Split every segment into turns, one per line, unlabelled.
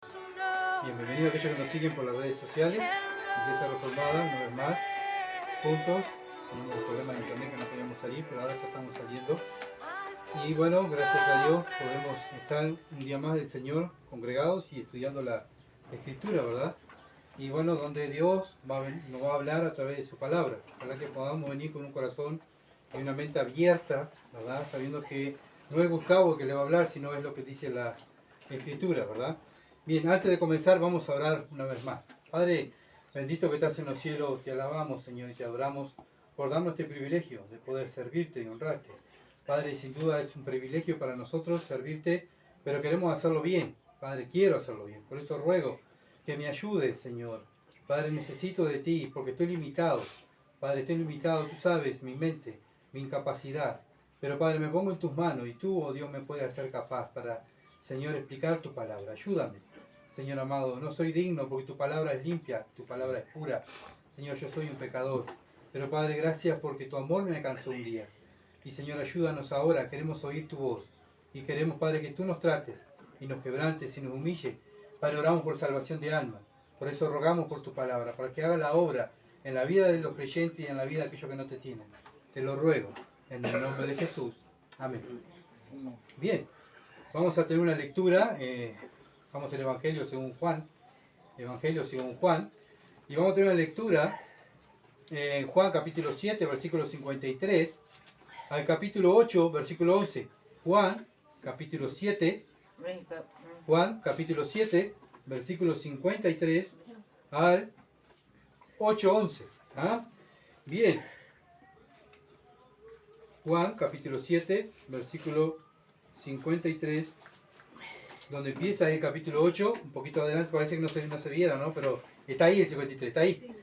Bienvenido a aquellos que nos siguen por las redes sociales. Iglesia Reformada, una vez más, juntos. Tenemos un problema de internet que no podíamos salir, pero ahora ya estamos saliendo. Y bueno, gracias a Dios podemos estar un día más del Señor congregados y estudiando la Escritura, ¿verdad? Y bueno, donde Dios nos va a hablar a través de su palabra. Ojalá que podamos venir con un corazón y una mente abierta, ¿verdad? Sabiendo que no es Gustavo que le va a hablar, sino es lo que dice la Escritura, ¿verdad? Bien, antes de comenzar vamos a orar una vez más. Padre, bendito que estás en los cielos, te alabamos, Señor, y te adoramos por darnos este privilegio de poder servirte y honrarte. Padre, sin duda es un privilegio para nosotros servirte, pero queremos hacerlo bien. Padre, quiero hacerlo bien. Por eso ruego que me ayudes, Señor. Padre, necesito de ti porque estoy limitado. Padre, estoy limitado, tú sabes, mi mente, mi incapacidad. Pero Padre, me pongo en tus manos y tú, oh Dios, me puedes hacer capaz para, Señor, explicar tu palabra. Ayúdame. Señor amado, no soy digno porque tu palabra es limpia, tu palabra es pura. Señor, yo soy un pecador. Pero Padre, gracias porque tu amor me alcanzó un día. Y Señor, ayúdanos ahora, queremos oír tu voz. Y queremos, Padre, que tú nos trates y nos quebrantes y nos humille. Padre, oramos por salvación de alma. Por eso rogamos por tu palabra, para que haga la obra en la vida de los creyentes y en la vida de aquellos que no te tienen. Te lo ruego, en el nombre de Jesús. Amén. Bien, vamos a tener una lectura. Vamos al Evangelio según Juan. Evangelio según Juan. Y vamos a tener una lectura en Juan capítulo 7, versículo 53, al capítulo 8, versículo 11. Juan capítulo 7, versículo 53 al 8, 11. ¿Ah? Bien. Juan capítulo 7, versículo 53, donde empieza el capítulo 8, un poquito adelante, parece que no se viera, ¿no? Pero está ahí el 53, está ahí.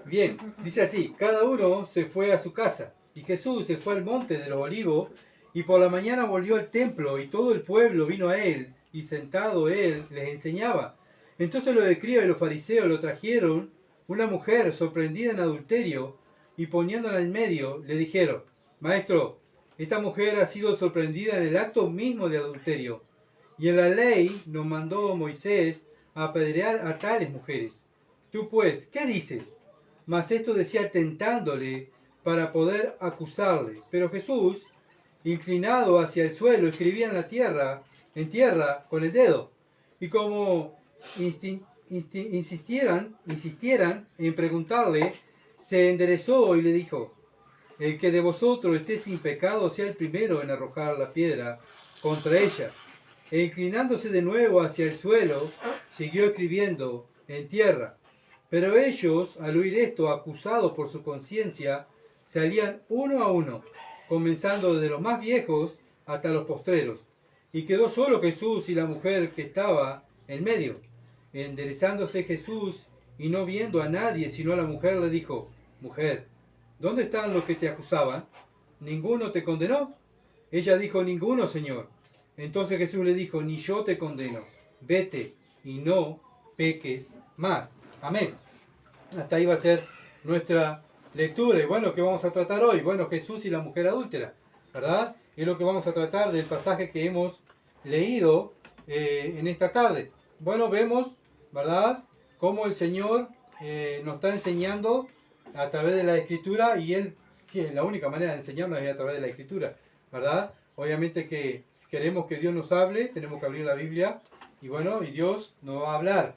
Bien, dice así: cada uno se fue a su casa, y Jesús se fue al monte de los olivos, y por la mañana volvió al templo, y todo el pueblo vino a él, y sentado él les enseñaba. Entonces los escribas y los fariseos lo trajeron una mujer sorprendida en adulterio, y poniéndola en medio, le dijeron: Maestro, esta mujer ha sido sorprendida en el acto mismo de adulterio. Y en la ley nos mandó Moisés a apedrear a tales mujeres. Tú pues, ¿qué dices? Mas esto decía tentándole para poder acusarle. Pero Jesús, inclinado hacia el suelo, escribía en tierra con el dedo. Y como insistieran en preguntarle, se enderezó y le dijo: el que de vosotros esté sin pecado sea el primero en arrojar la piedra contra ella. E inclinándose de nuevo hacia el suelo, siguió escribiendo en tierra. Pero ellos, al oír esto, acusados por su conciencia, salían uno a uno, comenzando desde los más viejos hasta los postreros. Y quedó solo Jesús y la mujer que estaba en medio. Enderezándose Jesús y no viendo a nadie sino a la mujer, le dijo: Mujer, ¿dónde están los que te acusaban? ¿Ninguno te condenó? Ella dijo: Ninguno, Señor. Entonces Jesús le dijo: ni yo te condeno. Vete y no peques más. Amén. Hasta ahí va a ser nuestra lectura. Y bueno, ¿qué vamos a tratar hoy? Bueno, Jesús y la mujer adúltera, ¿verdad? Es lo que vamos a tratar del pasaje que hemos leído en esta tarde. Bueno, vemos, ¿verdad?, cómo el Señor nos está enseñando a través de la Escritura, y Él, la única manera de enseñarnos es a través de la Escritura, ¿verdad? Obviamente que queremos que Dios nos hable, tenemos que abrir la Biblia, y bueno, y Dios nos va a hablar.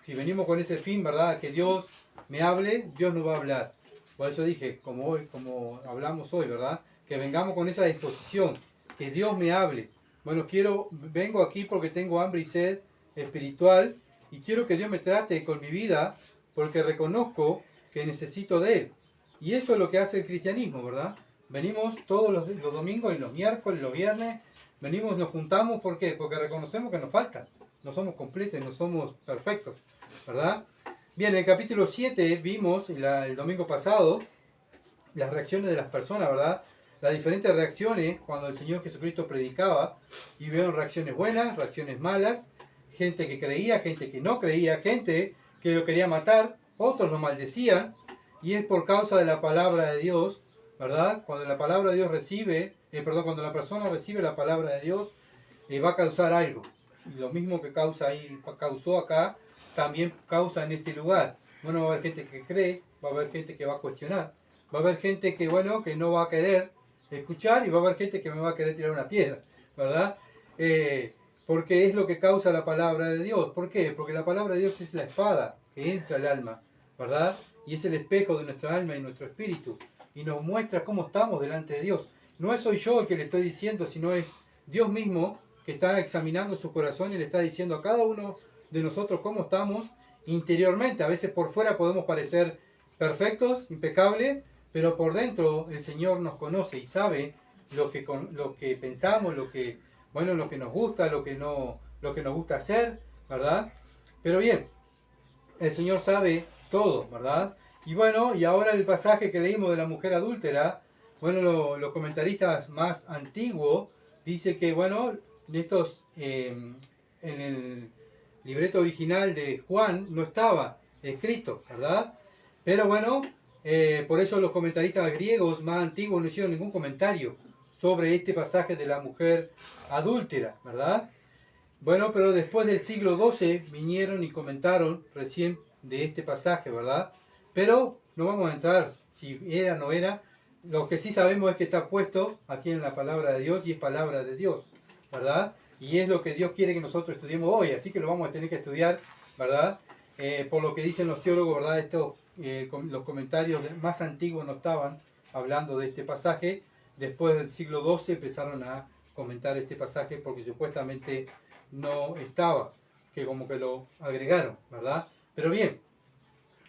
Si venimos con ese fin, ¿verdad?, que Dios me hable, Dios nos va a hablar. Por eso dije, como hablamos hoy, ¿verdad?, que vengamos con esa disposición, que Dios me hable. Bueno, vengo aquí porque tengo hambre y sed espiritual, y quiero que Dios me trate con mi vida, porque reconozco que necesito de Él. Y eso es lo que hace el cristianismo, ¿verdad? Venimos todos los domingos y los miércoles, los viernes, venimos, nos juntamos, ¿por qué? Porque reconocemos que nos falta, no somos completos, no somos perfectos, ¿verdad? Bien, en el capítulo 7 vimos el domingo pasado las reacciones de las personas, ¿verdad? Las diferentes reacciones cuando el Señor Jesucristo predicaba, y vieron reacciones buenas, reacciones malas, gente que creía, gente que no creía, gente que lo quería matar, otros lo maldecían, y es por causa de la palabra de Dios, ¿verdad? Cuando la persona recibe la palabra de Dios, va a causar algo. y lo mismo que causa ahí, causó acá, también causa en este lugar. Bueno, va a haber gente que cree, va a haber gente que va a cuestionar, va a haber gente que, bueno, que no va a querer escuchar y va a haber gente que me va a querer tirar una piedra, ¿verdad? Porque es lo que causa la palabra de Dios. ¿Por qué? Porque la palabra de Dios es la espada que entra al alma, ¿verdad? Y es el espejo de nuestra alma y nuestro espíritu. Y nos muestra cómo estamos delante de Dios. No soy yo el que le estoy diciendo, sino es Dios mismo que está examinando su corazón y le está diciendo a cada uno de nosotros cómo estamos interiormente. A veces por fuera podemos parecer perfectos, impecables, pero por dentro el Señor nos conoce y sabe lo que pensamos, bueno, lo que nos gusta, lo que nos gusta hacer, ¿verdad? Pero bien, el Señor sabe todo, ¿verdad? Y bueno, y ahora el pasaje que leímos de la mujer adúltera, bueno, los comentaristas más antiguos dice que, bueno, en el libreto original de Juan no estaba escrito, ¿verdad? Pero bueno, por eso los comentaristas griegos más antiguos no hicieron ningún comentario sobre este pasaje de la mujer adúltera, ¿verdad? Bueno, pero después del siglo XII vinieron y comentaron recién de este pasaje, ¿verdad? Pero no vamos a entrar si era o no era. Lo que sí sabemos es que está puesto aquí en la palabra de Dios y es palabra de Dios, ¿verdad? Y es lo que Dios quiere que nosotros estudiemos hoy, así que lo vamos a tener que estudiar, ¿verdad? Por lo que dicen los teólogos, ¿verdad? Los comentarios más antiguos no estaban hablando de este pasaje. Después del siglo XII empezaron a comentar este pasaje porque supuestamente no estaba, que como que lo agregaron, ¿verdad? Pero bien,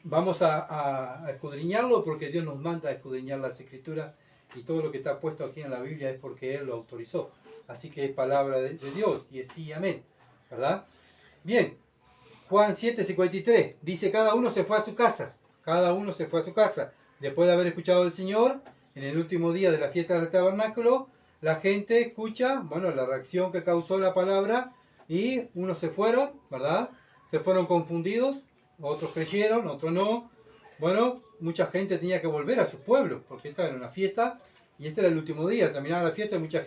vamos a escudriñarlo porque Dios nos manda a escudriñar las Escrituras y todo lo que está puesto aquí en la Biblia es porque Él lo autorizó. Así que es palabra de Dios y es sí, amén, ¿verdad? Bien, Juan 7:53 dice: cada uno se fue a su casa, cada uno se fue a su casa. Después de haber escuchado al Señor, en el último día de la fiesta del tabernáculo, la gente escucha, bueno, la reacción que causó la palabra, y unos se fueron, ¿verdad? Se fueron confundidos, otros creyeron, otros no. Bueno, mucha gente tenía que volver a su pueblo, porque esta era una fiesta, y este era el último día. Terminaba la fiesta y muchas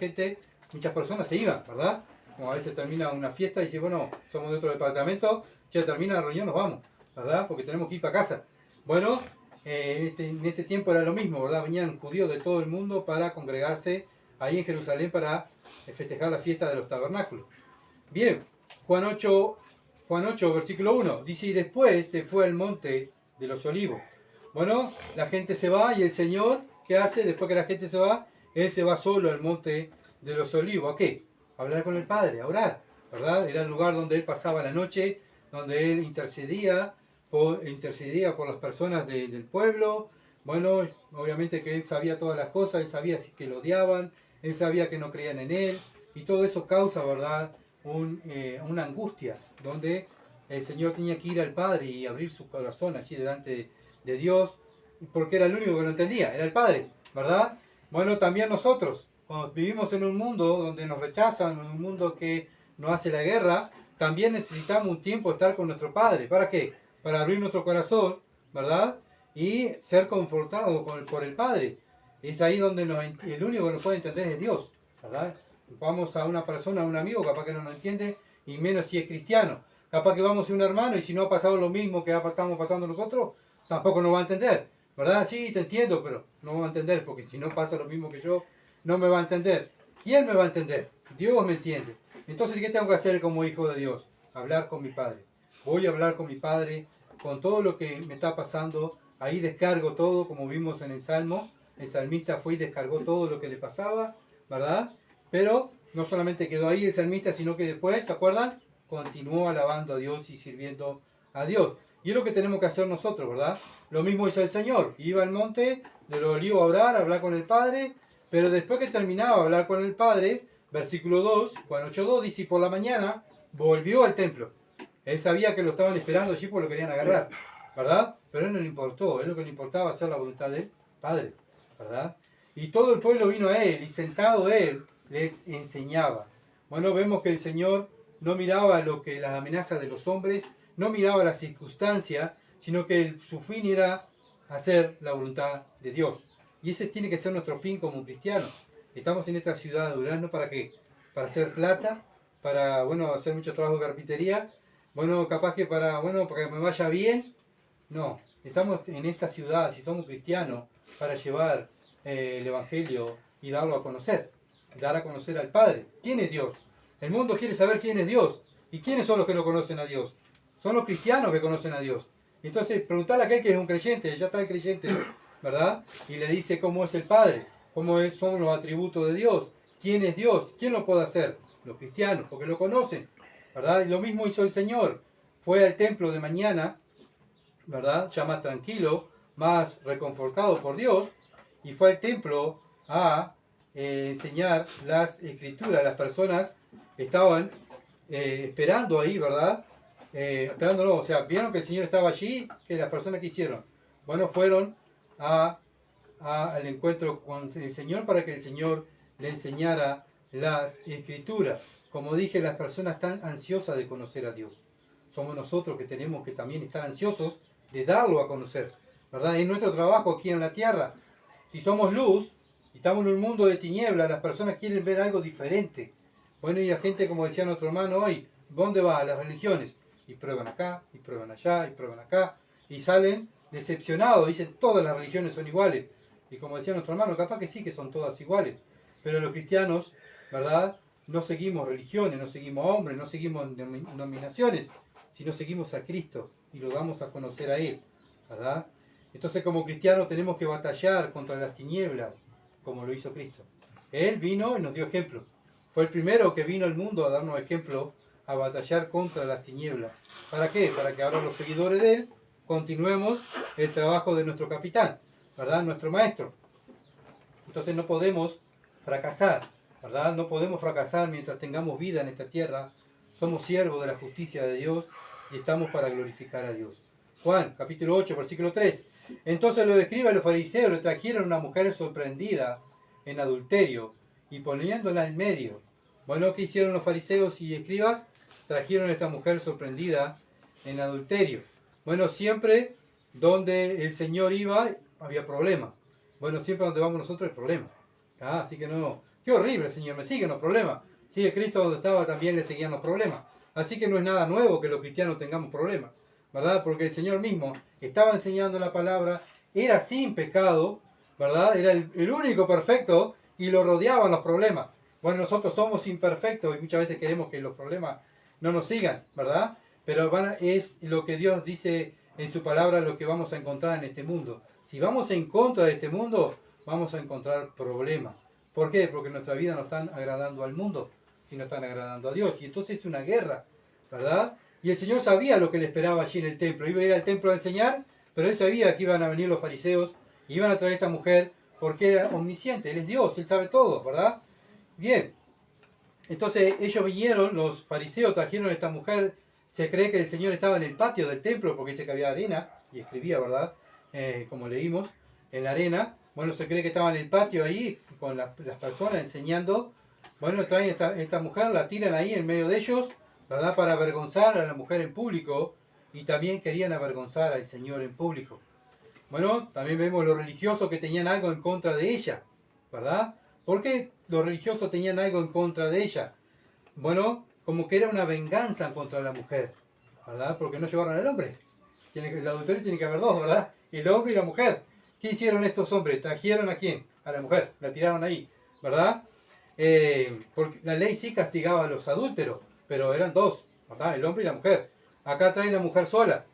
personas se iban, ¿verdad? Como a veces termina una fiesta y dice, bueno, somos de otro departamento, ya termina la reunión, nos vamos, ¿verdad? Porque tenemos que ir para casa. Bueno, en este tiempo era lo mismo, ¿verdad? Venían judíos de todo el mundo para congregarse ahí en Jerusalén para festejar la fiesta de los tabernáculos. Bien, Juan 8, versículo 1, dice: y después se fue al monte de los olivos. Bueno, la gente se va y el Señor, ¿qué hace? Después que la gente se va, Él se va solo al monte de los olivos. ¿A qué? A hablar con el Padre, a orar, ¿verdad? Era el lugar donde Él pasaba la noche, donde Él intercedía por las personas del pueblo. Bueno, obviamente que Él sabía todas las cosas, Él sabía que lo odiaban, Él sabía que no creían en Él, y todo eso causa, ¿verdad?, una angustia, donde el Señor tenía que ir al Padre y abrir su corazón allí delante de Dios, porque era el único que lo entendía, era el Padre, ¿verdad? Bueno, también nosotros, cuando vivimos en un mundo donde nos rechazan, en un mundo que nos hace la guerra, también necesitamos un tiempo estar con nuestro Padre. ¿Para qué? Para abrir nuestro corazón, ¿verdad? Y ser confortados por el Padre. Es ahí donde el único que nos puede entender es Dios, ¿verdad? Vamos a una persona, a un amigo, capaz que no nos entiende, y menos si es cristiano. Capaz que vamos a un hermano y si no ha pasado lo mismo que estamos pasando nosotros, tampoco nos va a entender, ¿verdad? Sí, te entiendo, pero no va a entender, porque si no pasa lo mismo que yo, no me va a entender. ¿Quién me va a entender? Dios me entiende. Entonces, ¿qué tengo que hacer como hijo de Dios? Hablar con mi Padre. Voy a hablar con mi Padre, con todo lo que me está pasando. Ahí descargo todo, como vimos en el Salmo. El salmista fue y descargó todo lo que le pasaba, ¿verdad? Pero no solamente quedó ahí el salmista, sino que después, ¿se acuerdan? Continuó alabando a Dios y sirviendo a Dios. Y es lo que tenemos que hacer nosotros, ¿verdad? Lo mismo hizo el Señor. Iba al monte de los olivos a orar, a hablar con el Padre, pero después que terminaba de hablar con el Padre, versículo 2, Juan 8:2, dice: y por la mañana volvió al templo. Él sabía que lo estaban esperando allí porque lo querían agarrar, ¿verdad? Pero a él no le importó, a él lo que le importaba hacer la voluntad del Padre, ¿verdad? Y todo el pueblo vino a él, y sentado él les enseñaba. Bueno, vemos que el Señor no miraba las amenazas de los hombres, no miraba las circunstancias, sino que su fin era hacer la voluntad de Dios. Y ese tiene que ser nuestro fin como cristianos. Estamos en esta ciudad de Durazno, ¿para qué? Para hacer plata, para, bueno, hacer mucho trabajo de carpintería. Bueno, capaz que para, bueno, para que me vaya bien. No, estamos en esta ciudad, si somos cristianos, para llevar el Evangelio y darlo a conocer. Dar a conocer al Padre. ¿Quién es Dios? El mundo quiere saber quién es Dios. ¿Y quiénes son los que no conocen a Dios? Son los cristianos que conocen a Dios. Entonces, preguntarle a aquel que es un creyente, ya está el creyente, ¿verdad? Y le dice cómo es el Padre, son los atributos de Dios, quién es Dios, quién lo puede hacer. Los cristianos, porque lo conocen, ¿verdad? Y lo mismo hizo el Señor. Fue al templo de mañana, ¿verdad? Ya más tranquilo, más reconfortado por Dios, y fue al templo a enseñar las escrituras. Las personas estaban esperando ahí, ¿verdad? Esperándolo, o sea, vieron que el Señor estaba allí, que las personas que hicieron, bueno, fueron al encuentro con el Señor para que el Señor le enseñara las escrituras. Como dije, las personas están ansiosas de conocer a Dios. Somos nosotros que tenemos que también estar ansiosos de darlo a conocer, ¿verdad? Es nuestro trabajo aquí en la tierra. Si somos luz y estamos en un mundo de tinieblas, las personas quieren ver algo diferente. Bueno, y la gente, como decía nuestro hermano hoy, ¿dónde va? A las religiones. Y prueban acá, y prueban allá, y prueban acá, y salen decepcionados, dicen todas las religiones son iguales. Y como decía nuestro hermano, capaz que sí que son todas iguales. Pero los cristianos, ¿verdad? No seguimos religiones, no seguimos hombres, no seguimos denominaciones, sino seguimos a Cristo y lo damos a conocer a Él, ¿verdad? Entonces como cristianos tenemos que batallar contra las tinieblas, como lo hizo Cristo. Él vino y nos dio ejemplo. Fue el primero que vino al mundo a darnos ejemplo, a batallar contra las tinieblas. ¿Para qué? Para que ahora los seguidores de Él continuemos el trabajo de nuestro capitán, ¿verdad? Nuestro maestro. Entonces no podemos fracasar, ¿verdad? No podemos fracasar mientras tengamos vida en esta tierra. Somos siervos de la justicia de Dios y estamos para glorificar a Dios. Juan, capítulo 8, versículo 3. Entonces los escribas y los fariseos le trajeron una mujer sorprendida en adulterio y poniéndola en medio. Bueno, ¿qué hicieron los fariseos y escribas? Trajeron a esta mujer sorprendida en adulterio. Bueno, siempre donde el Señor iba había problemas. Bueno, siempre donde vamos nosotros hay problemas. Así que no, qué horrible, Señor, me siguen los problemas. Sigue Cristo donde estaba, también le seguían los problemas. Así que no es nada nuevo que los cristianos tengamos problemas, ¿verdad? Porque el Señor mismo estaba enseñando la palabra, era sin pecado, ¿verdad? Era el único perfecto y lo rodeaban los problemas. Bueno, nosotros somos imperfectos y muchas veces queremos que los problemas no nos sigan, ¿verdad? Pero es lo que Dios dice en su palabra, lo que vamos a encontrar en este mundo. Si vamos en contra de este mundo, vamos a encontrar problemas. ¿Por qué? Porque nuestra vida no está agradando al mundo, sino están agradando a Dios. Y entonces es una guerra, ¿verdad? Y el Señor sabía lo que le esperaba allí en el templo. Iba a ir al templo a enseñar, pero Él sabía que iban a venir los fariseos y iban a traer a esta mujer porque era omnisciente. Él es Dios, Él sabe todo, ¿verdad? Bien, entonces ellos vinieron, los fariseos trajeron a esta mujer. Se cree que el Señor estaba en el patio del templo porque dice que había arena y escribía, ¿verdad? Como leímos, en la arena. Bueno, se cree que estaba en el patio ahí con las personas enseñando. Bueno, traen esta mujer, la tiran ahí en medio de ellos, ¿verdad? Para avergonzar a la mujer en público y también querían avergonzar al Señor en público. Bueno, también vemos los religiosos que tenían algo en contra de ella, ¿verdad? ¿Por qué los religiosos tenían algo en contra de ella? Bueno, como que era una venganza contra la mujer, ¿verdad? Porque no llevaron al hombre. El adulterio tiene que haber dos, ¿verdad? El hombre y la mujer. ¿Qué hicieron estos hombres? ¿Trajeron a quién? A la mujer, la tiraron ahí, ¿verdad? Porque la ley sí castigaba a los adúlteros, pero eran dos, ¿verdad? El hombre y la mujer. Acá traen a la mujer sola.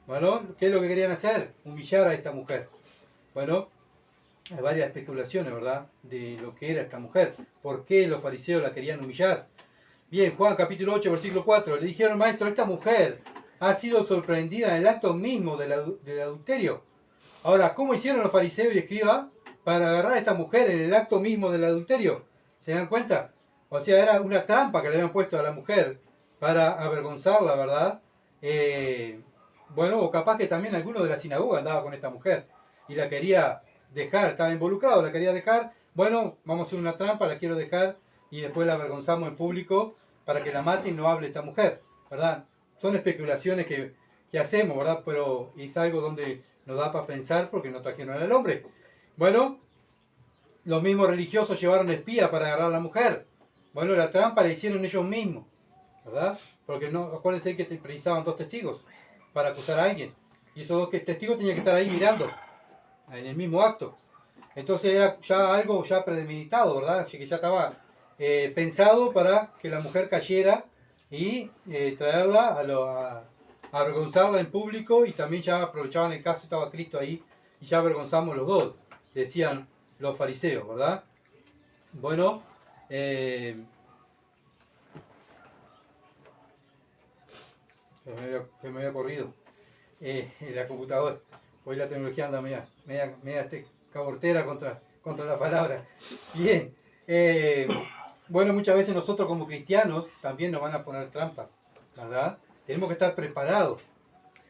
Bueno, ¿qué es lo que querían hacer? Humillar a esta mujer. Bueno, hay varias especulaciones, ¿verdad? De lo que era esta mujer. ¿Por qué los fariseos la querían humillar? Bien, Juan capítulo 8, versículo 4. Le dijeron, maestro, esta mujer ha sido sorprendida en el acto mismo del adulterio. Ahora, ¿cómo hicieron los fariseos y escribas para agarrar a esta mujer en el acto mismo del adulterio? ¿Se dan cuenta? O sea, era una trampa que le habían puesto a la mujer para avergonzarla, ¿verdad? Bueno, o capaz que también alguno de la sinagoga andaba con esta mujer y la quería dejar, estaba involucrado, la quería dejar. Bueno, vamos a hacer una trampa, la quiero dejar y después la avergonzamos en público para que la mate y no hable esta mujer, ¿verdad? Son especulaciones que hacemos, ¿verdad? Pero es algo donde nos da para pensar porque no trajeron al hombre. Bueno, los mismos religiosos llevaron espía para agarrar a la mujer. Bueno, la trampa la hicieron ellos mismos. ¿verdad? Porque no, acuérdense que precisaban 2 testigos para acusar a alguien. Y esos 2 testigos tenían que estar ahí mirando, en el mismo acto. Entonces era ya algo ya premeditado, ¿verdad? Así que ya estaba pensado para que la mujer cayera y traerla a avergonzarla en público, y también ya aprovechaban el caso, estaba Cristo ahí y ya avergonzamos los dos, decían los fariseos, ¿verdad? Bueno, que me había corrido en la computadora. Hoy la tecnología anda media cabortera contra la palabra. Bien, bueno, muchas veces nosotros como cristianos también nos van a poner trampas, ¿verdad? Tenemos que estar preparados.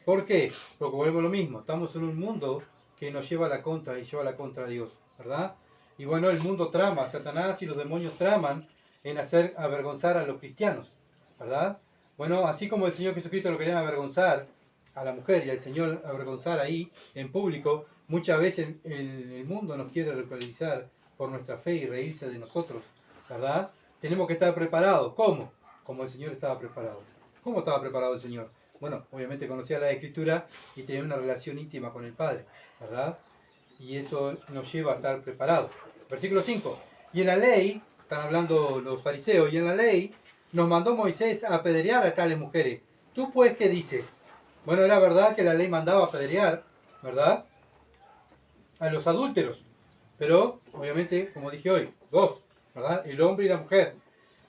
¿Por qué? Porque volvemos a lo mismo, estamos en un mundo que nos lleva a la contra y lleva a la contra a Dios, ¿verdad? Y bueno, el mundo trama, Satanás y los demonios traman en hacer avergonzar a los cristianos, ¿verdad? Bueno, así como el Señor Jesucristo lo querían avergonzar a la mujer y al Señor avergonzar ahí en público, muchas veces el mundo nos quiere ridiculizar por nuestra fe y reírse de nosotros, ¿verdad? Tenemos que estar preparados. ¿Cómo? Como el Señor estaba preparado. ¿Cómo estaba preparado el Señor? Bueno, obviamente conocía la Escritura y tenía una relación íntima con el Padre, ¿verdad? Y eso nos lleva a estar preparados. Versículo 5. Y en la ley, están hablando los fariseos, y en la ley nos mandó Moisés a apedrear a tales mujeres. ¿Tú pues qué dices? Bueno, era verdad que la ley mandaba apedrear, ¿verdad?, a los adúlteros. Pero, obviamente, como dije hoy, 2, ¿verdad? El hombre y la mujer.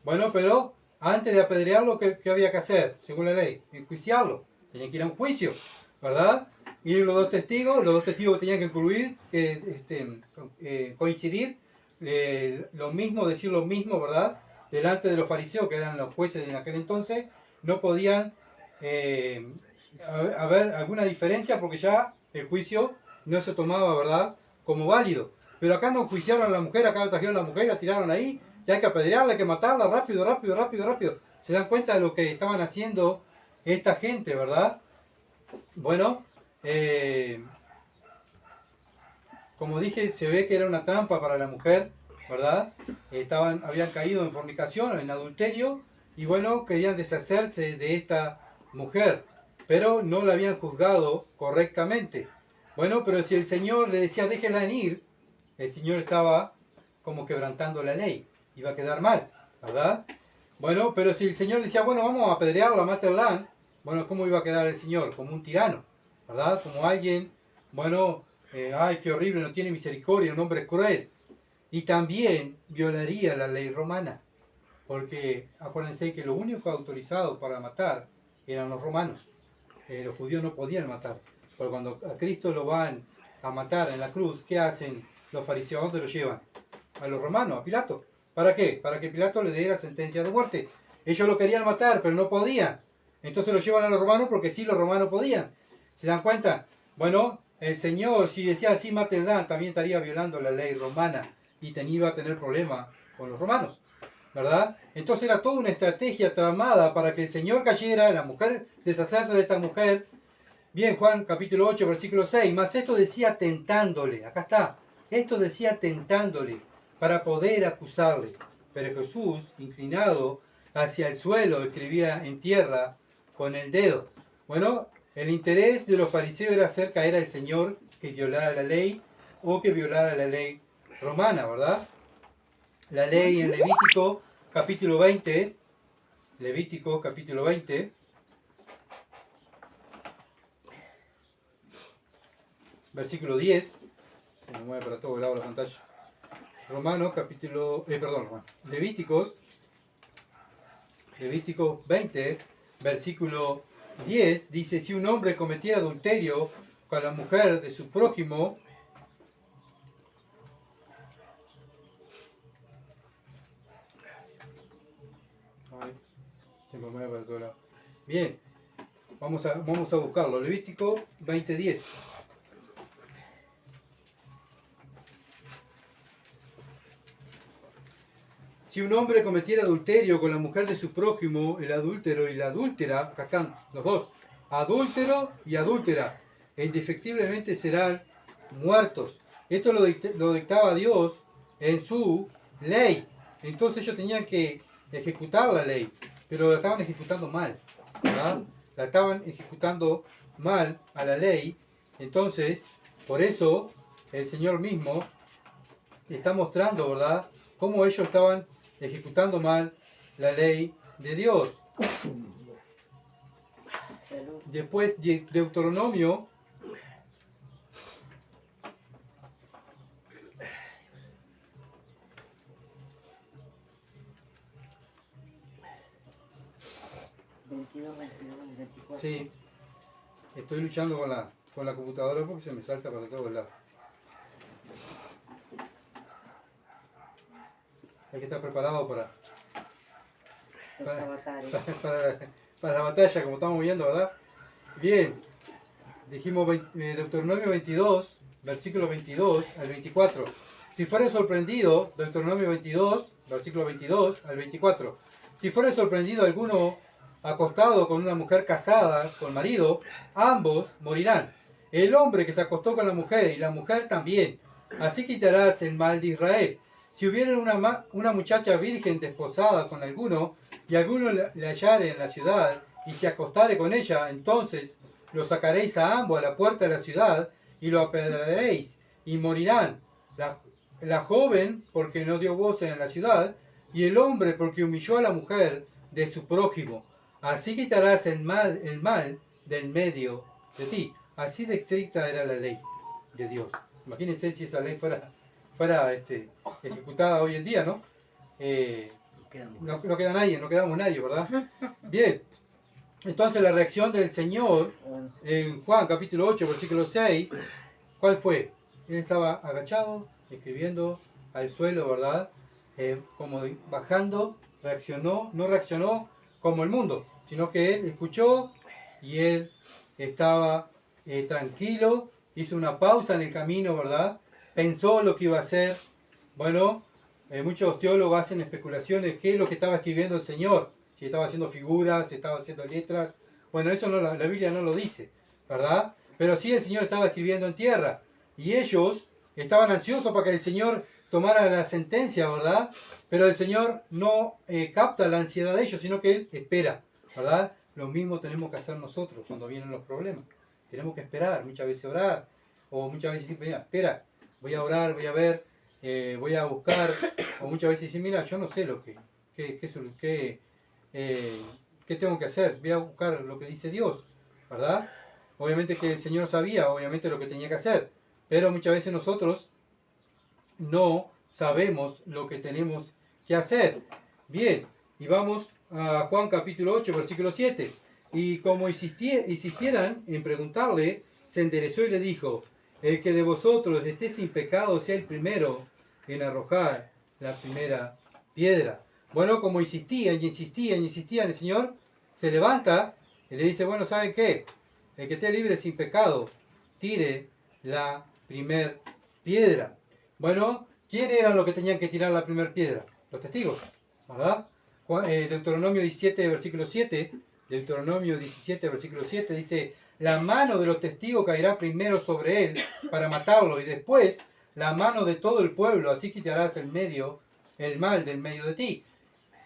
Bueno, pero antes de apedrearlo, ¿qué había que hacer? Según la ley, enjuiciarlo. Tenía que ir a un juicio, ¿verdad? Ir los 2 testigos tenían que incluir, coincidir, lo mismo, decir lo mismo, ¿verdad? Delante de los fariseos, que eran los jueces en aquel entonces, no podían haber alguna diferencia, porque ya el juicio no se tomaba, ¿verdad?, como válido. Pero acá no juiciaron a la mujer, acá trajeron a la mujer y la tiraron ahí, y hay que apedrearla, hay que matarla, rápido, rápido, rápido, rápido. Se dan cuenta de lo que estaban haciendo esta gente, ¿verdad? Bueno, como dije, se ve que era una trampa para la mujer, ¿verdad? Habían caído en fornicación, en adulterio, y bueno, querían deshacerse de esta mujer, pero no la habían juzgado correctamente. Bueno, pero si el Señor le decía, déjenla ir, el Señor estaba como quebrantando la ley, iba a quedar mal, ¿verdad? Bueno, pero si el Señor decía, bueno, vamos a apedrearla, mátenla, bueno, ¿cómo iba a quedar el Señor? Como un tirano, ¿verdad? Como alguien, bueno, ay, qué horrible, no tiene misericordia, un hombre cruel. Y también violaría la ley romana, porque acuérdense que lo único autorizado para matar eran los romanos. Los judíos no podían matar. Pero cuando a Cristo lo van a matar en la cruz, ¿qué hacen los fariseos? ¿A dónde lo llevan? A los romanos, a Pilato. ¿Para qué? Para que Pilato le dé la sentencia de muerte. Ellos lo querían matar, pero no podían. Entonces lo llevan a los romanos porque sí, los romanos podían. ¿Se dan cuenta? Bueno, el Señor, si decía así, mátenla, también estaría violando la ley romana y iba a tener problemas con los romanos, ¿verdad? Entonces era toda una estrategia tramada para que el Señor cayera, la mujer deshacerse de esta mujer. Bien, Juan capítulo 8, versículo 6, mas esto decía tentándole, acá está, esto decía tentándole para poder acusarle. Pero Jesús, inclinado hacia el suelo, escribía en tierra con el dedo. Bueno, el interés de los fariseos era hacer caer al Señor que violara la ley o que violara la ley romana, ¿verdad? La ley en Levítico capítulo 20, Levítico capítulo 20, versículo 10, se me mueve para todo el lado de la pantalla. Romanos capítulo, Levíticos 20, versículo 10, dice, si un hombre cometiera adulterio con la mujer de su prójimo, se me mueve para todo lado. Bien, vamos a buscarlo. Levítico 20:10. Si un hombre cometiera adulterio con la mujer de su prójimo, el adúltero y la adúltera, acá están los dos, adúltero y adúltera, indefectiblemente serán muertos. Esto lo dictaba Dios en su ley. Entonces ellos tenían que ejecutar la ley. pero la estaban ejecutando mal, ¿verdad? La estaban ejecutando mal a la ley. Entonces, por eso el Señor mismo está mostrando, ¿verdad?, cómo ellos estaban ejecutando mal la ley de Dios. Después Deuteronomio
22, 22 y 24.
Sí, estoy luchando con la computadora porque se me salta para todos lados. Hay que estar preparado
Los avatares.
para la batalla, como estamos viendo, ¿verdad? Bien, dijimos Deuteronomio 22, versículo 22 al 24. Si fuere sorprendido, Deuteronomio 22, versículo 22 al 24. Si fuere sorprendido alguno acostado con una mujer casada, con marido, ambos morirán. El hombre que se acostó con la mujer y la mujer también. Así quitarás el mal de Israel. Si hubiera una muchacha virgen desposada con alguno, y alguno le hallare en la ciudad, y se acostare con ella, entonces lo sacaréis a ambos a la puerta de la ciudad, y lo apedrearéis, y morirán. La joven, porque no dio voces en la ciudad, y el hombre, porque humilló a la mujer de su prójimo. Así quitarás el mal del medio de ti. Así de estricta era la ley de Dios. Imagínense si esa ley fuera ejecutada hoy en día, ¿no? No queda nadie, no quedamos nadie, ¿verdad? Bien, entonces la reacción del Señor en Juan capítulo 8, versículo 6, ¿cuál fue? Él estaba agachado, escribiendo al suelo, ¿verdad? Como bajando, no reaccionó como el mundo, sino que él escuchó y él estaba tranquilo, hizo una pausa en el camino, ¿verdad? Pensó lo que iba a hacer. Bueno, muchos teólogos hacen especulaciones, qué es lo que estaba escribiendo el Señor, si estaba haciendo figuras, si estaba haciendo letras. Bueno, eso no, la Biblia no lo dice, ¿verdad? Pero sí el Señor estaba escribiendo en tierra. Y ellos estaban ansiosos para que el Señor tomara la sentencia, ¿verdad? Pero el Señor no capta la ansiedad de ellos, sino que Él espera, ¿verdad? Lo mismo tenemos que hacer nosotros cuando vienen los problemas. Tenemos que esperar, muchas veces orar, o muchas veces decir, mira, espera, voy a orar, voy a ver, voy a buscar, o muchas veces decir, mira, yo no sé lo qué tengo que hacer, voy a buscar lo que dice Dios, ¿verdad? Obviamente que el Señor sabía, obviamente, lo que tenía que hacer, pero muchas veces nosotros no sabemos lo que tenemos que hacer. Bien, y vamos a Juan capítulo 8, versículo 7. Y como insistieran en preguntarle, se enderezó y le dijo, el que de vosotros esté sin pecado sea el primero en arrojar la primera piedra. Bueno, como insistían, el Señor se levanta y le dice, bueno, ¿saben qué? El que esté libre sin pecado, tire la primer piedra. Bueno, ¿quién eran los que tenían que tirar la primera piedra? Los testigos, ¿verdad? Deuteronomio 17, versículo 7, Deuteronomio 17, versículo 7 dice, la mano de los testigos caerá primero sobre él para matarlo y después la mano de todo el pueblo, así quitarás el mal del medio de ti.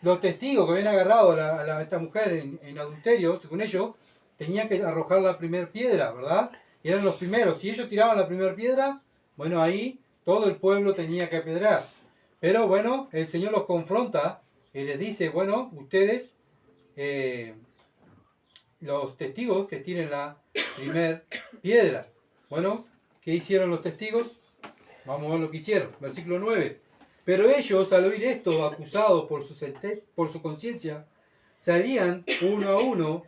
Los testigos que habían agarrado a esta mujer en adulterio, según ellos, tenían que arrojar la primera piedra, ¿verdad? Y eran los primeros. Si ellos tiraban la primera piedra, bueno, ahí todo el pueblo tenía que apedrear. Pero bueno, el Señor los confronta y les dice, bueno, ustedes, los testigos, que tiren la primera piedra. Bueno, ¿qué hicieron los testigos? Vamos a ver lo que hicieron. Versículo 9. Pero ellos, al oír esto, acusados por su conciencia, salían uno a uno,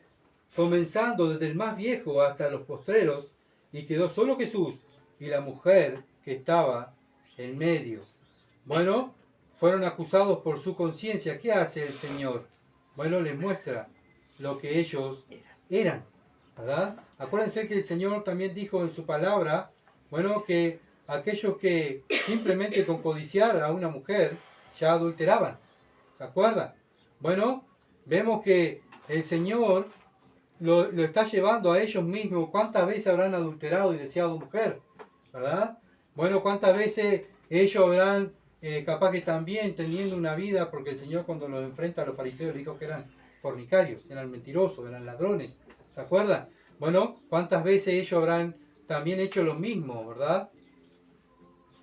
comenzando desde el más viejo hasta los postreros, y quedó solo Jesús y la mujer que estaba en medio. Bueno, fueron acusados por su conciencia. ¿Qué hace el Señor? Bueno, les muestra lo que ellos eran, ¿verdad? Acuérdense que el Señor también dijo en su palabra, bueno, que aquellos que simplemente con codiciar a una mujer ya adulteraban. ¿Se acuerdan? Bueno, vemos que el Señor lo está llevando a ellos mismos. ¿Cuántas veces habrán adulterado y deseado mujer? ¿Verdad? Bueno, ¿cuántas veces ellos habrán, capaz que también teniendo una vida, porque el Señor cuando los enfrenta a los fariseos les dijo que eran fornicarios, eran mentirosos, eran ladrones. ¿Se acuerdan? Bueno, ¿cuántas veces ellos habrán también hecho lo mismo, verdad?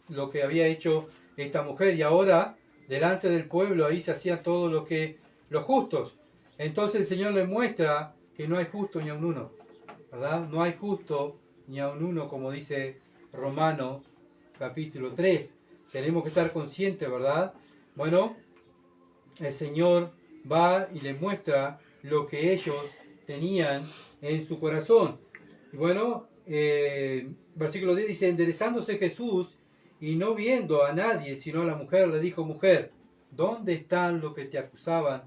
Lo que había hecho esta mujer, y ahora delante del pueblo ahí se hacía todo lo que los justos. Entonces el Señor le muestra que no hay justo ni aun uno, ¿verdad? No hay justo ni aun uno, como dice Romano capítulo 3. Tenemos que estar conscientes, ¿verdad? Bueno, el Señor va y le muestra lo que ellos tenían en su corazón. Y bueno, versículo 10 dice, enderezándose Jesús y no viendo a nadie sino a la mujer, le dijo, mujer, ¿dónde están los que te acusaban?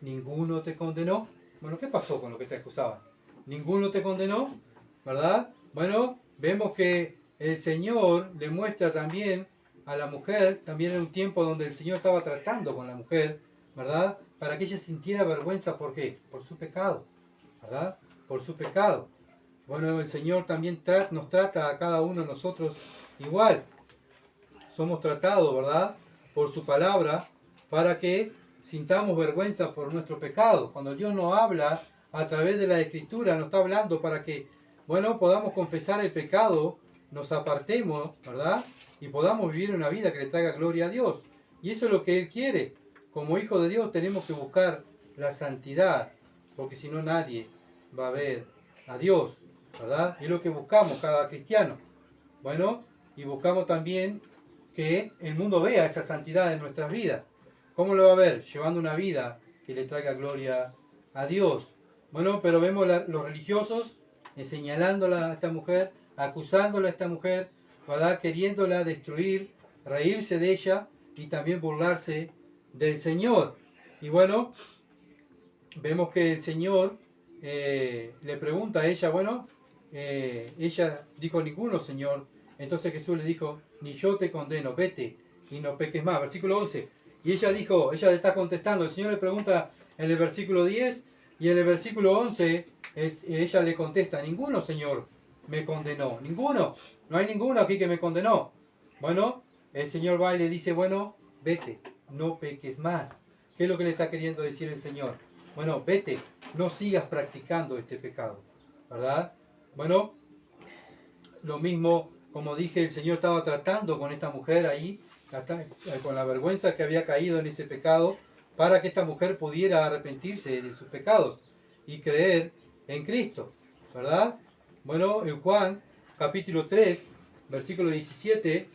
¿Ninguno te condenó? Bueno, ¿qué pasó con los que te acusaban? ¿Ninguno te condenó? ¿Verdad? Bueno, vemos que el Señor le muestra también a la mujer, también en un tiempo donde el Señor estaba tratando con la mujer, ¿verdad? Para que ella sintiera vergüenza, ¿por qué? Por su pecado, ¿verdad? Por su pecado. Bueno, el Señor también nos trata a cada uno de nosotros igual. Somos tratados, ¿verdad? Por su palabra, para que sintamos vergüenza por nuestro pecado. Cuando Dios nos habla a través de la Escritura, nos está hablando para que, bueno, podamos confesar el pecado, nos apartemos, ¿verdad? Y podamos vivir una vida que le traiga gloria a Dios. Y eso es lo que Él quiere. Como hijos de Dios tenemos que buscar la santidad, porque si no nadie va a ver a Dios, ¿verdad? Y es lo que buscamos cada cristiano. Bueno, y buscamos también que el mundo vea esa santidad en nuestras vidas. ¿Cómo lo va a ver? Llevando una vida que le traiga gloria a Dios. Bueno, pero vemos los religiosos señalándola a esta mujer, acusándola a esta mujer, ¿verdad? Queriéndola destruir, reírse de ella y también burlarse del Señor. Y bueno, vemos que el Señor le pregunta a ella, bueno, ella dijo, ninguno, Señor. Entonces Jesús le dijo, ni yo te condeno, vete y no peques más. Versículo 11. Y ella dijo, ella le está contestando, el Señor le pregunta en el versículo 10 y en el versículo 11 ella le contesta, ninguno, Señor, me condenó. Ninguno, no hay ninguno aquí que me condenó. Bueno, el Señor va y le dice, bueno, vete, no peques más. ¿Qué es lo que le está queriendo decir el Señor? Bueno, vete, no sigas practicando este pecado, ¿verdad? Bueno, lo mismo, como dije, el Señor estaba tratando con esta mujer ahí, con la vergüenza que había caído en ese pecado, para que esta mujer pudiera arrepentirse de sus pecados y creer en Cristo, ¿verdad? Bueno, en Juan capítulo 3, versículo 17,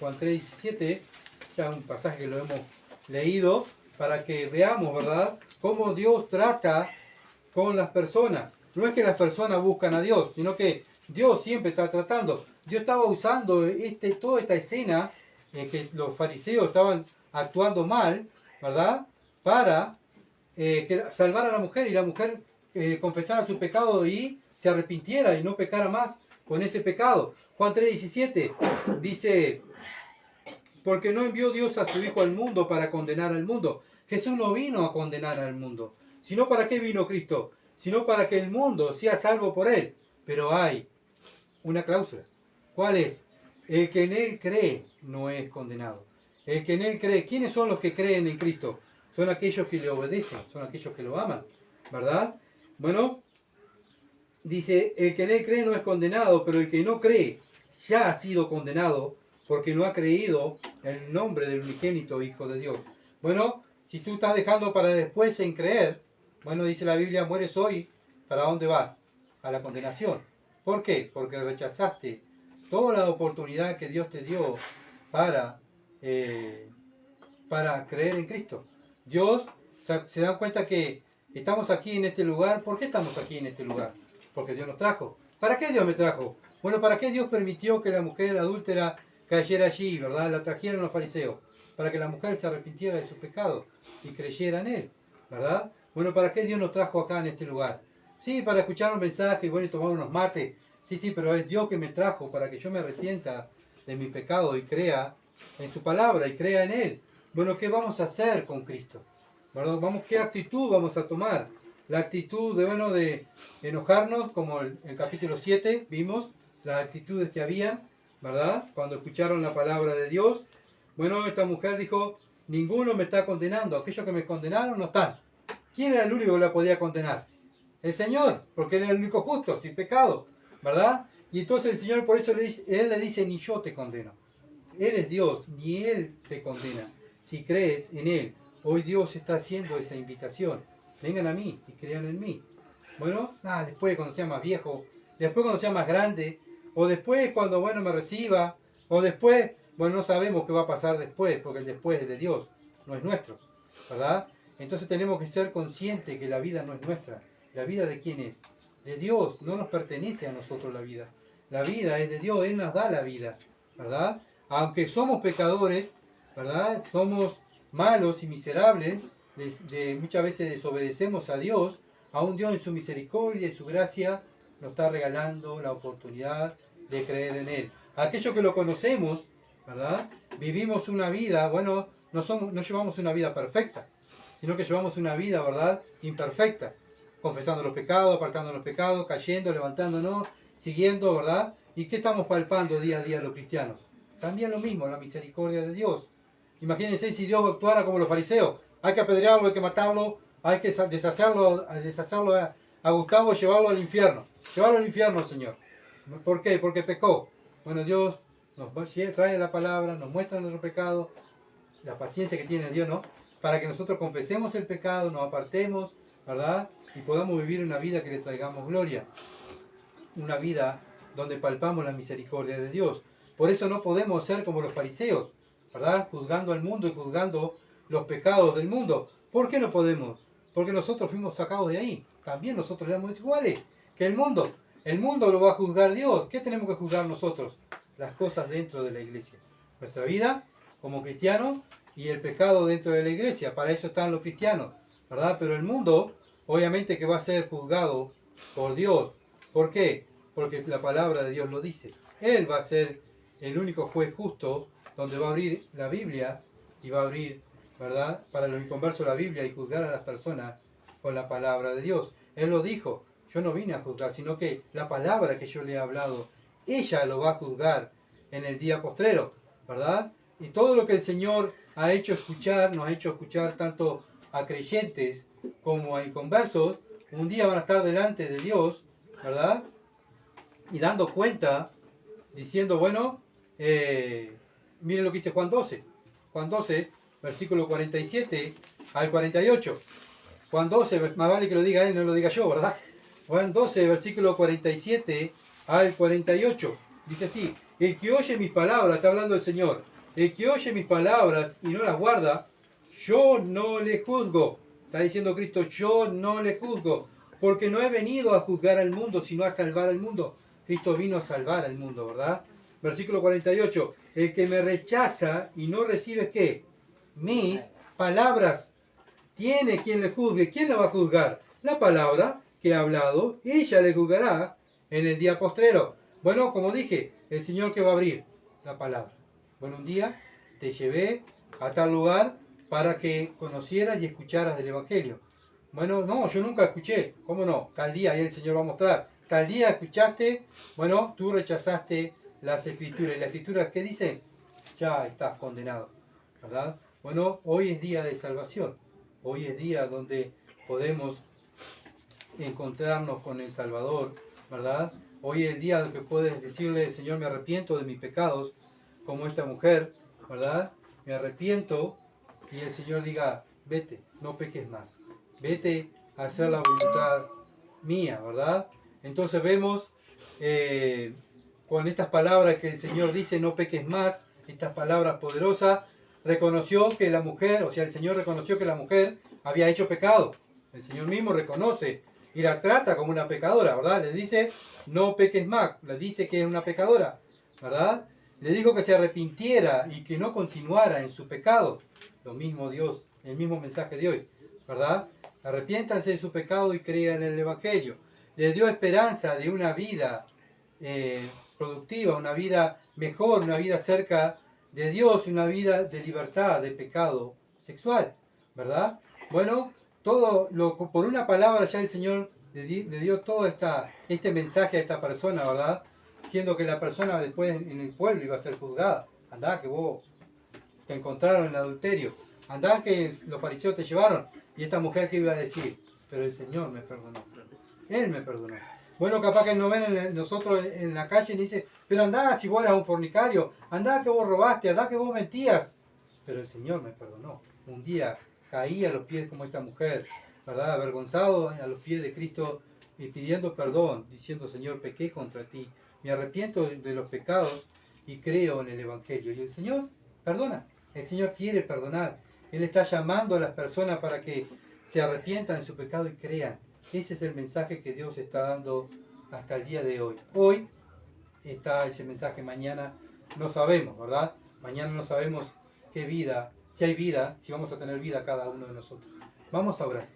Juan 3, 17, ya un pasaje que lo hemos leído, para que veamos, ¿verdad?, cómo Dios trata con las personas. No es que las personas buscan a Dios, sino que Dios siempre está tratando. Dios estaba usando toda esta escena que los fariseos estaban actuando mal, ¿verdad?, para salvar a la mujer y la mujer confesara su pecado y se arrepintiera y no pecara más con ese pecado. Juan 3:17 dice, porque no envió Dios a su Hijo al mundo para condenar al mundo. Jesús no vino a condenar al mundo, sino para qué vino Cristo, sino para que el mundo sea salvo por él. Pero hay una cláusula. ¿Cuál es? El que en él cree no es condenado. El que en él cree. ¿Quiénes son los que creen en Cristo? Son aquellos que le obedecen, son aquellos que lo aman, ¿verdad? Bueno, dice, el que en él cree no es condenado, pero el que no cree ya ha sido condenado porque no ha creído en el nombre del unigénito Hijo de Dios. Bueno, si tú estás dejando para después en creer, bueno, dice la Biblia, mueres hoy, ¿para dónde vas? A la condenación. ¿Por qué? Porque rechazaste toda la oportunidad que Dios te dio para creer en Cristo. Dios, se dan cuenta que estamos aquí en este lugar. ¿Por qué estamos aquí en este lugar? Porque Dios nos trajo. ¿Para qué Dios me trajo? Bueno, ¿para qué Dios permitió que la mujer adúltera cayera allí, verdad? La trajeron los fariseos. Para que la mujer se arrepintiera de sus pecados y creyera en Él, ¿verdad? Bueno, ¿para qué Dios nos trajo acá en este lugar? Sí, para escuchar un mensaje y bueno, y tomar unos mates. Sí, pero es Dios que me trajo para que yo me arrepienta de mi pecado y crea en su palabra y crea en Él. Bueno, ¿qué vamos a hacer con Cristo? ¿Verdad? ¿Qué actitud vamos a tomar? La actitud de enojarnos, como el capítulo 7 vimos, las actitudes que había, ¿verdad? Cuando escucharon la palabra de Dios. Bueno, esta mujer dijo, ninguno me está condenando, aquellos que me condenaron no están. ¿quién era el único que la podía condenar? El Señor, porque Él era el único justo, sin pecado, ¿verdad? Y entonces el Señor por eso Él le dice, ni yo te condeno. Él es Dios, ni Él te condena. Si crees en Él, hoy Dios está haciendo esa invitación. Vengan a mí y crean en mí. Bueno, después cuando sea más viejo, después cuando sea más grande, o después cuando, bueno, me reciba, o después, bueno, no sabemos qué va a pasar después, porque el después es de Dios, no es nuestro, ¿verdad? Entonces tenemos que ser conscientes que la vida no es nuestra. ¿La vida de quién es? De Dios, no nos pertenece a nosotros la vida. La vida es de Dios, Él nos da la vida, ¿verdad? Aunque somos pecadores, ¿verdad? Somos malos y miserables, muchas veces desobedecemos a Dios, aún Dios en su misericordia y su gracia nos está regalando la oportunidad de creer en Él. Aquellos que lo conocemos, ¿verdad? Vivimos una vida, bueno, no llevamos una vida perfecta, sino que llevamos una vida, ¿verdad? Imperfecta, confesando los pecados, apartando los pecados, cayendo, levantándonos, siguiendo, ¿verdad? ¿Y qué estamos palpando día a día los cristianos? También lo mismo, la misericordia de Dios. Imagínense si Dios actuara como los fariseos. Hay que apedrearlo, hay que matarlo, hay que deshacerlo a Gustavo, llevarlo al infierno. Llevarlo al infierno, Señor. ¿Por qué? Porque pecó. Bueno, Dios nos trae la palabra, nos muestra nuestro pecado, la paciencia que tiene Dios, ¿no? Para que nosotros confesemos el pecado, nos apartemos, ¿verdad? Y podamos vivir una vida que le traigamos gloria. Una vida donde palpamos la misericordia de Dios. Por eso no podemos ser como los fariseos, ¿verdad? Juzgando al mundo y juzgando los pecados del mundo. ¿Por qué no podemos? Porque nosotros fuimos sacados de ahí. También nosotros éramos iguales que el mundo. El mundo lo va a juzgar Dios. ¿Qué tenemos que juzgar nosotros? Las cosas dentro de la iglesia. Nuestra vida como cristianos y el pecado dentro de la iglesia. Para eso están los cristianos, ¿verdad? Pero el mundo, obviamente que va a ser juzgado por Dios. ¿Por qué? Porque la palabra de Dios lo dice. Él va a ser el único juez justo, donde va a abrir la Biblia y va a abrir, ¿verdad?, para los inconversos la Biblia y juzgar a las personas con la palabra de Dios. Él lo dijo, yo no vine a juzgar, sino que la palabra que yo le he hablado, ella lo va a juzgar en el día postrero, ¿verdad? Y todo lo que el Señor ha hecho escuchar, nos ha hecho escuchar tanto a creyentes como a inconversos, un día van a estar delante de Dios, ¿verdad? Y dando cuenta, diciendo, bueno, miren lo que dice Juan 12. Juan 12, versículo 47 al 48. Juan 12, más vale que lo diga él, no lo diga yo, ¿verdad? Juan 12, versículo 47 al 48. Dice así, el que oye mis palabras, está hablando el Señor, el que oye mis palabras y no las guarda, yo no le juzgo. Está diciendo Cristo, yo no le juzgo, porque no he venido a juzgar al mundo, sino a salvar al mundo. Cristo vino a salvar al mundo, ¿verdad? Versículo 48. El que me rechaza y no recibe, ¿qué? Mis palabras. Tiene quien le juzgue. ¿Quién le va a juzgar? La palabra que he hablado, ella le juzgará en el día postrero. Bueno, como dije, el Señor que va a abrir la palabra. Bueno, un día te llevé a tal lugar para que conocieras y escucharas del Evangelio. Bueno, no, yo nunca escuché. ¿Cómo no? Tal día, ahí el Señor va a mostrar. Tal día escuchaste, bueno, tú rechazaste las Escrituras. ¿Y las Escrituras qué dicen? Ya estás condenado, ¿verdad? Bueno, hoy es día de salvación. Hoy es día donde podemos encontrarnos con el Salvador, ¿verdad? Hoy es el día en que puedes decirle, Señor, me arrepiento de mis pecados, como esta mujer, ¿verdad? Me arrepiento, y el Señor diga, vete, no peques más. Vete a hacer la voluntad mía, ¿verdad? Entonces vemos con estas palabras que el Señor dice, no peques más, estas palabras poderosas, reconoció que la mujer, o sea, el Señor reconoció que la mujer había hecho pecado. El Señor mismo reconoce y la trata como una pecadora, ¿verdad? Le dice, no peques más, le dice que es una pecadora, ¿verdad? Le dijo que se arrepintiera y que no continuara en su pecado. Lo mismo Dios, el mismo mensaje de hoy, ¿verdad? Arrepiéntanse de su pecado y crean en el Evangelio. Le dio esperanza de una vida productiva, una vida mejor, una vida cerca de Dios, una vida de libertad de pecado sexual, ¿verdad? Bueno, por una palabra ya el Señor le dio todo este mensaje a esta persona, ¿verdad? Siendo que la persona después en el pueblo iba a ser juzgada. Andá que vos te encontraron en adulterio. Andá que los fariseos te llevaron. Y esta mujer, ¿qué iba a decir? Pero el Señor me perdonó. Él me perdonó. Bueno, capaz que nos ven nosotros en la calle y dice, pero andá si vos eras un fornicario, andá que vos robaste, andá que vos mentías. Pero el Señor me perdonó. Un día caí a los pies como esta mujer, ¿verdad? Avergonzado a los pies de Cristo y pidiendo perdón, diciendo, Señor, pequé contra ti. Me arrepiento de los pecados y creo en el Evangelio. Y el Señor perdona. El Señor quiere perdonar. Él está llamando a las personas para que se arrepientan de su pecado y crean. Ese es el mensaje que Dios está dando hasta el día de hoy. Hoy está ese mensaje, mañana no sabemos, ¿verdad? Mañana no sabemos qué vida, si hay vida, si vamos a tener vida cada uno de nosotros. Vamos a orar.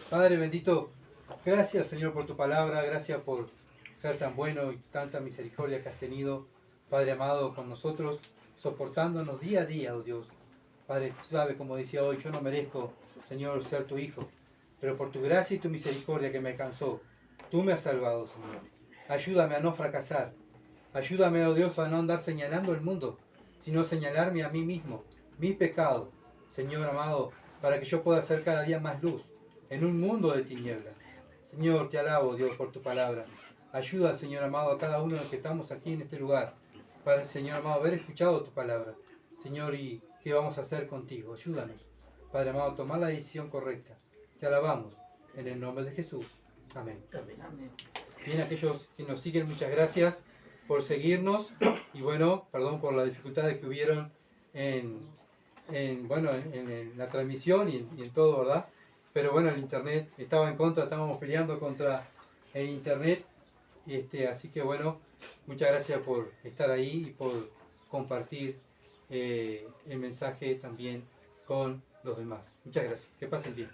Padre bendito, gracias Señor por tu palabra, gracias por ser tan bueno y tanta misericordia que has tenido, Padre amado, con nosotros, soportándonos día a día, oh Dios. Padre, tú sabes, como decía hoy, yo no merezco, Señor, ser tu hijo, pero por tu gracia y tu misericordia que me alcanzó, tú me has salvado, Señor. Ayúdame a no fracasar. Ayúdame, oh Dios, a no andar señalando el mundo, sino señalarme a mí mismo, mi pecado, Señor amado, para que yo pueda ser cada día más luz en un mundo de tinieblas. Señor, te alabo, Dios, por tu palabra. Ayuda, Señor amado, a cada uno de los que estamos aquí en este lugar, para, Señor amado, haber escuchado tu palabra. Señor, ¿y qué vamos a hacer contigo? Ayúdanos, Padre amado, a tomar la decisión correcta. Te alabamos, en el nombre de Jesús. Amén.
Amén.
Bien, aquellos que nos siguen, muchas gracias por seguirnos. Y bueno, perdón por las dificultades que hubieron en la transmisión y en todo, ¿verdad? Pero bueno, el internet estaba en contra, estábamos peleando contra el internet. Así que bueno, muchas gracias por estar ahí y por compartir el mensaje también con los demás. Muchas gracias. Que pasen bien.